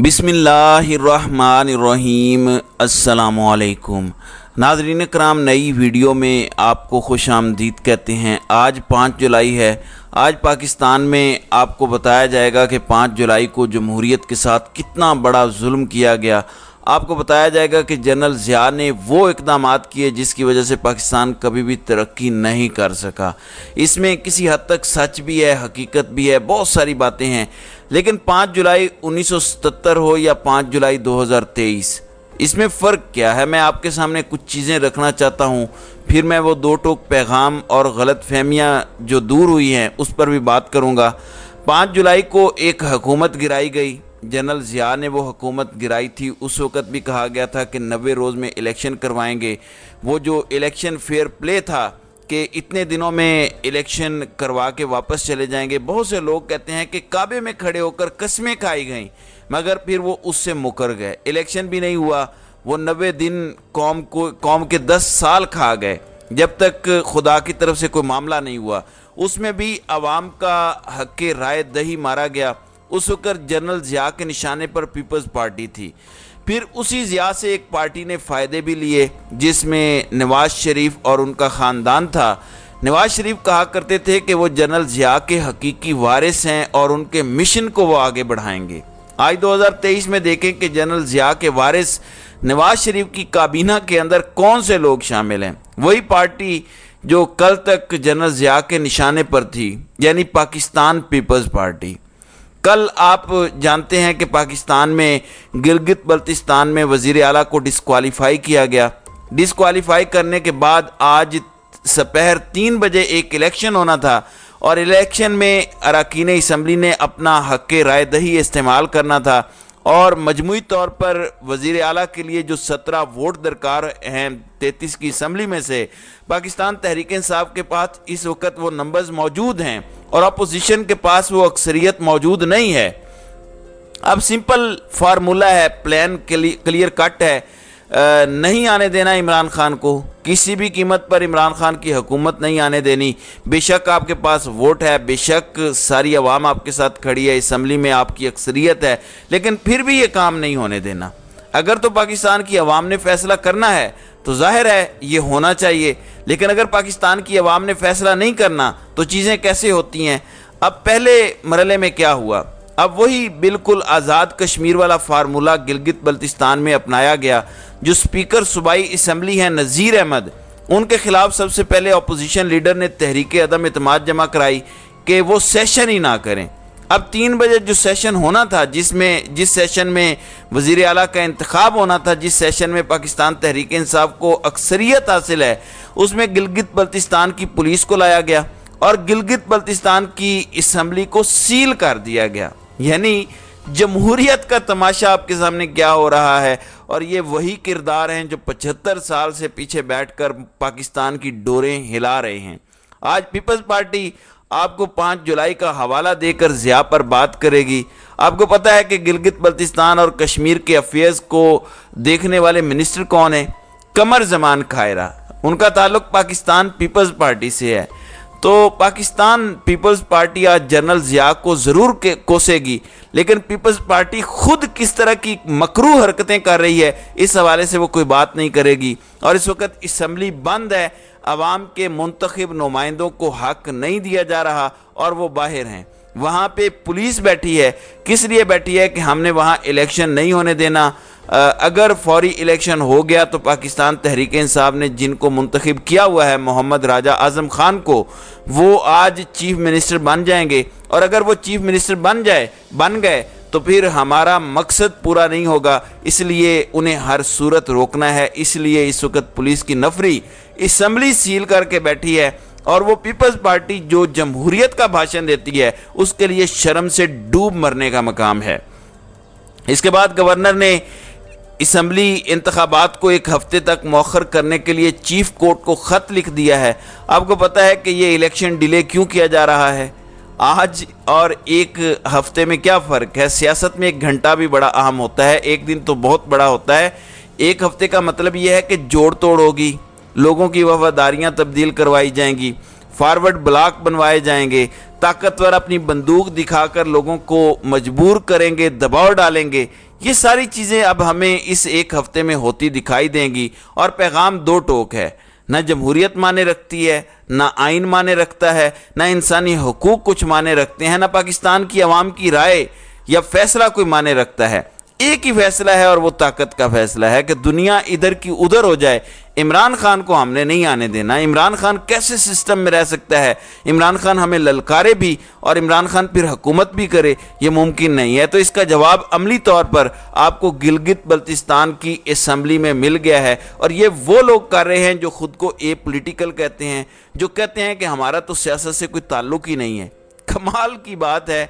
बिस्मिल्लाहिर्रहमानिर्रहीम। अस्सलामुअलैकुम नाज़रीन कराम, नई वीडियो में आपको खुश आमदीद कहते हैं। आज 5 जुलाई है। आज पाकिस्तान में आपको बताया जाएगा कि 5 जुलाई को जमहूरियत के साथ कितना बड़ा जुल्म किया गया। आपको बताया जाएगा कि जनरल ज़िया ने वो इक़दामात किए जिसकी वजह से पाकिस्तान कभी भी तरक्की नहीं कर सका। इसमें किसी हद तक सच भी है, हकीकत भी है, बहुत सारी बातें हैं। लेकिन 5 जुलाई 1977 हो या 5 जुलाई 2023, इसमें फ़र्क क्या है, मैं आपके सामने कुछ चीज़ें रखना चाहता हूँ। फिर मैं वो दो टोक पैगाम और गलत फहमियाँ जो दूर हुई हैं उस पर भी बात करूँगा। 5 जुलाई को एक हुकूमत गिराई गई। जनरल ज़िया ने वो हुकूमत गिराई थी। उस वक़्त भी कहा गया था कि 90 रोज़ में इलेक्शन करवाएंगे। वो जो इलेक्शन फेयर प्ले था कि इतने दिनों में इलेक्शन करवा के वापस चले जाएंगे। बहुत से लोग कहते हैं कि काबे में खड़े होकर कस्में खाई गईं, मगर फिर वो उससे मुकर गए। इलेक्शन भी नहीं हुआ। वो 90 दिन कौम के 10 साल खा गए जब तक खुदा की तरफ से कोई मामला नहीं हुआ। उसमें भी आवाम का हक़ राय दही मारा गया। उस वक़्त जनरल ज़िया के निशाने पर पीपल्स पार्टी थी। फिर उसी ज़िया से एक पार्टी ने फ़ायदे भी लिए जिसमें नवाज़ शरीफ और उनका ख़ानदान था। नवाज़ शरीफ कहा करते थे कि वो जनरल ज़िया के हकीकी वारिस हैं और उनके मिशन को वो आगे बढ़ाएंगे। आज 2023 में देखें कि जनरल ज़िया के वारिस नवाज़ शरीफ की काबीना के अंदर कौन से लोग शामिल हैं। वही पार्टी जो कल तक जनरल ज़िया के निशाने पर थी, यानी पाकिस्तान पीपल्स पार्टी। कल आप जानते हैं कि पाकिस्तान में गिलगित बल्तिस्तान में वज़ीर आला को डिस्क्वालीफाई किया गया। डिस्क्वालीफाई करने के बाद आज दोपहर 3 बजे एक इलेक्शन होना था और इलेक्शन में अरकान असम्बली ने अपना हक़ राय दही इस्तेमाल करना था और मजमूई तौर पर वज़ीर आला के लिए जो 17 वोट दरकार हैं 33 की असम्बली में से, पाकिस्तान तहरीक इंसाफ के पास इस वक्त वो नंबर्स मौजूद हैं और अपोजिशन के पास वो अक्सरियत मौजूद नहीं है। अब सिंपल फार्मूला है, प्लान क्लियर कट है, नहीं आने देना इमरान खान को। किसी भी कीमत पर इमरान खान की हुकूमत नहीं आने देनी। बेशक आपके पास वोट है, बेशक सारी आवाम आपके साथ खड़ी है, असम्बली में आपकी अक्सरियत है, लेकिन फिर भी ये काम नहीं होने देना। अगर तो पाकिस्तान की आवाम ने फ़ैसला करना है तो जाहिर है ये होना चाहिए, लेकिन अगर पाकिस्तान की आवाम ने फ़ैसला नहीं करना तो चीज़ें कैसे होती हैं। अब पहले मरहले में क्या हुआ, अब वही बिल्कुल आज़ाद कश्मीर वाला फार्मूला गिलगित बल्तिस्तान में अपनाया गया। जो स्पीकर सूबाई असम्बली हैं नज़ीर अहमद, उनके खिलाफ सबसे पहले अपोजिशन लीडर ने तहरीक अदम एतमाद जमा कराई कि वो सेशन ही ना करें। अब 3 बजे जो सेशन होना था, जिस सेशन में वज़ीर आला का इंतखाब होना था, जिस सेशन में पाकिस्तान तहरीक इंसाफ को अक्सरियत हासिल है, उसमें गिलगित बल्तिस्तान की पुलिस को लाया गया और गिलगित बल्तिस्तान की असम्बली को सील कर दिया गया। यानी जमहूरियत का तमाशा आपके सामने क्या हो रहा है। और ये वही किरदार हैं जो 75 साल से पीछे बैठकर पाकिस्तान की डोरें हिला रहे हैं। आज पीपल्स पार्टी आपको 5 जुलाई का हवाला देकर ज़िया पर बात करेगी। आपको पता है कि गिलगित बल्तिस्तान और कश्मीर के अफेयर्स को देखने वाले मिनिस्टर कौन है? कमर ज़मान खायरा। उनका ताल्लुक़ पाकिस्तान पीपल्स पार्टी से है। तो पाकिस्तान पीपल्स पार्टी आज जनरल ज़िया को ज़रूर कोसेगी, लेकिन पीपल्स पार्टी खुद किस तरह की मकरूह हरकतें कर रही है इस हवाले से वो कोई बात नहीं करेगी। और इस वक्त असम्बली बंद है, आवाम के मुंतखब नुमाइंदों को हक नहीं दिया जा रहा और वो बाहर हैं। वहाँ पे पुलिस बैठी है। किस लिए बैठी है? कि हमने वहाँ इलेक्शन नहीं होने देना। अगर फौरी इलेक्शन हो गया तो पाकिस्तान तहरीक इंसाफ ने जिनको मुंतखब किया हुआ है मोहम्मद राजा आज़म खान को, वो आज चीफ मिनिस्टर बन जाएंगे। और अगर वो चीफ मिनिस्टर बन गए तो फिर हमारा मकसद पूरा नहीं होगा। इसलिए उन्हें हर सूरत रोकना है। इसलिए इस वक्त पुलिस की नफरी असम्बली सील करके बैठी है और वो पीपल्स पार्टी जो जमहूरियत का भाषण देती है उसके लिए शर्म से डूब मरने का मकाम है। इसके बाद गवर्नर ने असम्बली इंतखाबात को 1 हफ्ते तक मौखर करने के लिए चीफ कोर्ट को ख़त लिख दिया है। आपको पता है कि ये इलेक्शन डिले क्यों किया जा रहा है? आज और 1 हफ्ते में क्या फ़र्क है? सियासत में 1 घंटा भी बड़ा अहम होता है, 1 दिन तो बहुत बड़ा होता है। 1 हफ्ते का मतलब यह है कि जोड़ तोड़ होगी, लोगों की वफादारियाँ तब्दील करवाई जाएंगी, फॉरवर्ड ब्लॉक बनवाए जाएंगे ताकतवर अपनी बंदूक दिखाकर लोगों को मजबूर करेंगे, दबाव डालेंगे। ये सारी चीज़ें अब हमें इस एक हफ्ते में होती दिखाई देंगी। और पैगाम दो टोक है, ना जमहूरियत माने रखती है, ना आइन माने रखता है, ना इंसानी हुकूक कुछ माने रखते हैं, ना पाकिस्तान की आवाम की राय या फैसला कोई माने रखता है। एक ही फैसला है और वो ताकत का फैसला है कि दुनिया इधर की उधर हो जाए। इमरान खान को हमने नहीं आने देना। इमरान खान कैसे सिस्टम में रह सकता है? इमरान खान हमें ललकारे भी और इमरान खान फिर हुकूमत भी करे, ये मुमकिन नहीं है। तो इसका जवाब अमली तौर पर आपको गिलगित बल्तिस्तान की असम्बली में मिल गया है। और ये वो लोग कर रहे हैं जो खुद को ए पॉलिटिकल कहते हैं, जो कहते हैं कि हमारा तो सियासत से कोई ताल्लुक ही नहीं है। कमाल की बात है,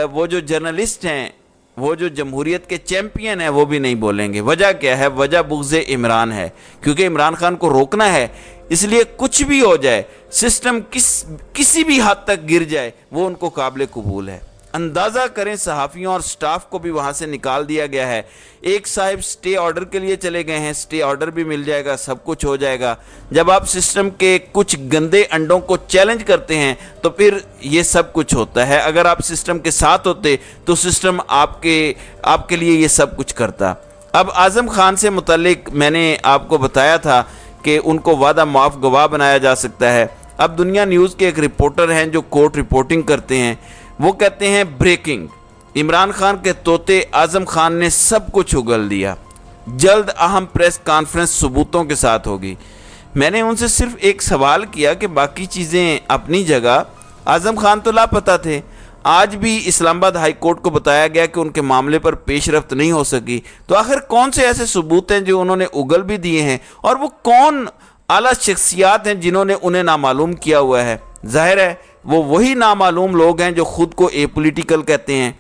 वो जो जर्नलिस्ट हैं, वो जो जमहूरियत के चैंपियन है, वो भी नहीं बोलेंगे। वजह क्या है? वजह बुग़्ज़े इमरान है, क्योंकि इमरान खान को रोकना है। इसलिए कुछ भी हो जाए, सिस्टम किसी भी हद तक गिर जाए, वो उनको काबिल कबूल है। अंदाज़ा करें, सहाफ़ियों और स्टाफ को भी वहाँ से निकाल दिया गया है। एक साहिब स्टे ऑर्डर के लिए चले गए हैं, स्टे ऑर्डर भी मिल जाएगा, सब कुछ हो जाएगा। जब आप सिस्टम के कुछ गंदे अंडों को चैलेंज करते हैं तो फिर ये सब कुछ होता है। अगर आप सिस्टम के साथ होते तो सिस्टम आपके लिए ये सब कुछ करता। अब आज़म खान से मुतल्लिक मैंने आपको बताया था कि उनको वादा माफ़ गवाह बनाया जा सकता है। अब दुनिया न्यूज़ के एक रिपोर्टर हैं जो कोर्ट रिपोर्टिंग करते हैं, वो कहते हैं ब्रेकिंग, इमरान खान के तोते आज़म खान ने सब कुछ उगल दिया, जल्द अहम प्रेस कॉन्फ्रेंस सबूतों के साथ होगी। मैंने उनसे सिर्फ एक सवाल किया कि बाकी चीज़ें अपनी जगह, आज़म खान तो लापता थे। आज भी इस्लामाबाद हाई कोर्ट को बताया गया कि उनके मामले पर पेशरफ्त नहीं हो सकी। तो आखिर कौन से ऐसे सबूत हैं जो उन्होंने उगल भी दिए हैं, और वो कौन आला शख्सियात हैं जिन्होंने उन्हें नामालूम किया हुआ है? जाहिर है वो वही नामालूम लोग हैं जो खुद को ए पॉलिटिकल कहते हैं।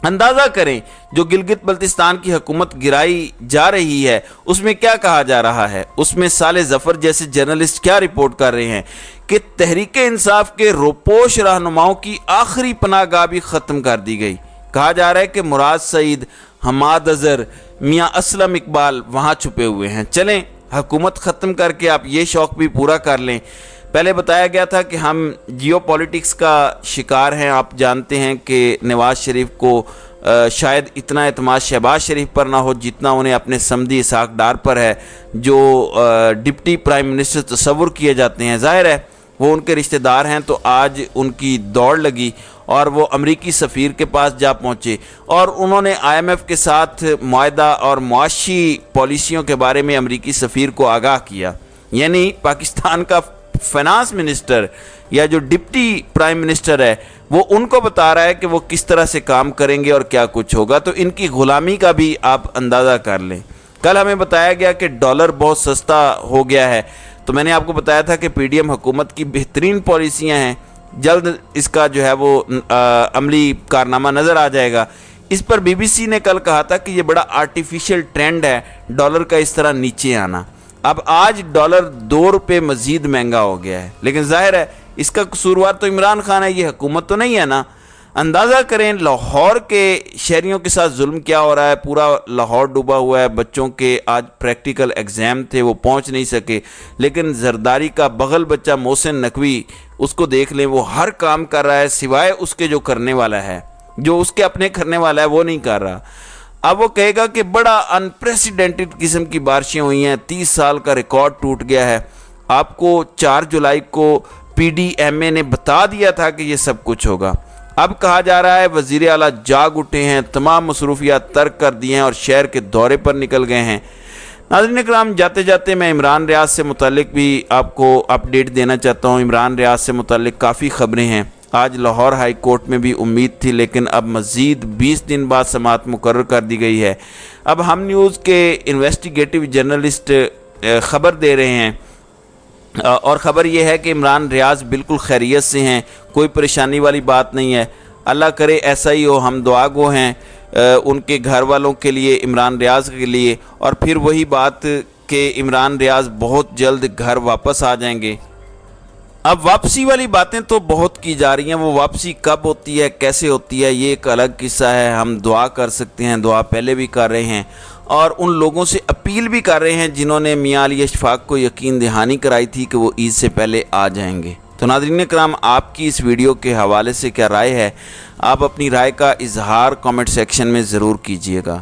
अंदाज़ा करें, जो गिलगित बल्तिस्तान की हुकूमत गिराई जा रही है उसमें क्या कहा जा रहा है। उसमें साले जफ़र जैसे जर्नलिस्ट क्या रिपोर्ट कर रहे हैं कि तहरीक इंसाफ के रोपोश रहनुमाओं की आखिरी पनाहगाह भी ख़त्म कर दी गई। कहा जा रहा है कि मुराद सईद, हमाद अज़हर, मियाँ असलम इकबाल वहाँ छुपे हुए हैं। चलें, हुकूमत ख़त्म करके आप ये शौक़ भी पूरा कर लें। पहले बताया गया था कि हम जियो पॉलिटिक्स का शिकार हैं। आप जानते हैं कि नवाज़ शरीफ को शायद इतना एतमाद शहबाज शरीफ पर ना हो जितना उन्हें अपने समधी इसहाक डार पर है, जो डिप्टी प्राइम मिनिस्टर तस्वुर किए जाते हैं। ज़ाहिर है वो उनके रिश्तेदार हैं। तो आज उनकी दौड़ लगी और वो अमरीकी सफ़ीर के पास जा पहुँचे और उन्होंने IMF के साथ मुआहदा और मुआशी पॉलिसियों के बारे में अमरीकी सफ़ीर को आगाह किया। यानी पाकिस्तान का फाइनेंस मिनिस्टर या जो डिप्टी प्राइम मिनिस्टर है वो उनको बता रहा है कि वो किस तरह से काम करेंगे और क्या कुछ होगा। तो इनकी ग़ुलामी का भी आप अंदाज़ा कर लें। कल हमें बताया गया कि डॉलर बहुत सस्ता हो गया है। तो मैंने आपको बताया था कि PDM हुकूमत की बेहतरीन पॉलिसियाँ हैं, जल्द इसका जो है वो अमली कारनामा नज़र आ जाएगा। इस पर BBC ने कल कहा था कि ये बड़ा आर्टिफिशियल ट्रेंड है डॉलर का इस तरह नीचे आना। अब आज डॉलर 2 रुपये मज़ीद महंगा हो गया है, लेकिन जाहिर है इसका कसूरवार तो इमरान खान है, ये हुकूमत तो नहीं है ना। अंदाज़ा करें लाहौर के शहरियों के साथ जुल्म क्या हो रहा है। पूरा लाहौर डूबा हुआ है। बच्चों के आज प्रैक्टिकल एग्ज़ाम थे, वो पहुंच नहीं सके, लेकिन जरदारी का बगल बच्चा मोहसिन नकवी, उसको देख लें, वो हर काम कर रहा है सिवाय उसके जो करने वाला है, जो उसके अपने करने वाला है वो नहीं कर रहा। अब वो कहेगा कि बड़ा अनप्रेसिडेंटेड किस्म की बारिशें हुई हैं, 30 साल का रिकॉर्ड टूट गया है। आपको 4 जुलाई को PDMA ने बता दिया था कि ये सब कुछ होगा। अब कहा जा रहा है वज़ीर आला जाग उठे हैं, तमाम मसरूफियात तर्क कर दिए हैं और शहर के दौरे पर निकल गए हैं। नाज़रीन इकराम, जाते जाते मैं इमरान रियाज से मुतालिक भी आपको अपडेट देना चाहता हूँ। इमरान रियाज से मुतालिक काफ़ी ख़बरें हैं। आज लाहौर हाई कोर्ट में भी उम्मीद थी, लेकिन अब मज़ीद 20 दिन बाद समाअत मुकर्रर कर दी गई है। अब हम न्यूज़ के इन्वेस्टिगेटिव जर्नलिस्ट ख़बर दे रहे हैं और ख़बर यह है कि इमरान रियाज बिल्कुल खैरियत से हैं, कोई परेशानी वाली बात नहीं है। अल्लाह करे ऐसा ही हो। हम दुआ गो हैं उनके घर वालों के लिए, इमरान रियाज के लिए। और फिर वही बात कि इमरान रियाज बहुत जल्द घर वापस आ जाएंगे। अब वापसी वाली बातें तो बहुत की जा रही हैं, वो वापसी कब होती है, कैसे होती है, ये एक अलग किस्सा है। हम दुआ कर सकते हैं, दुआ पहले भी कर रहे हैं और उन लोगों से अपील भी कर रहे हैं जिन्होंने मियां अली अशफाक को यकीन दहानी कराई थी कि वो ईद से पहले आ जाएंगे। تو ناظرین کرام آپ کی اس ویڈیو کے حوالے سے کیا رائے ہے؟ آپ اپنی رائے کا اظہار کامنٹ سیکشن میں ضرور کیجیے گا۔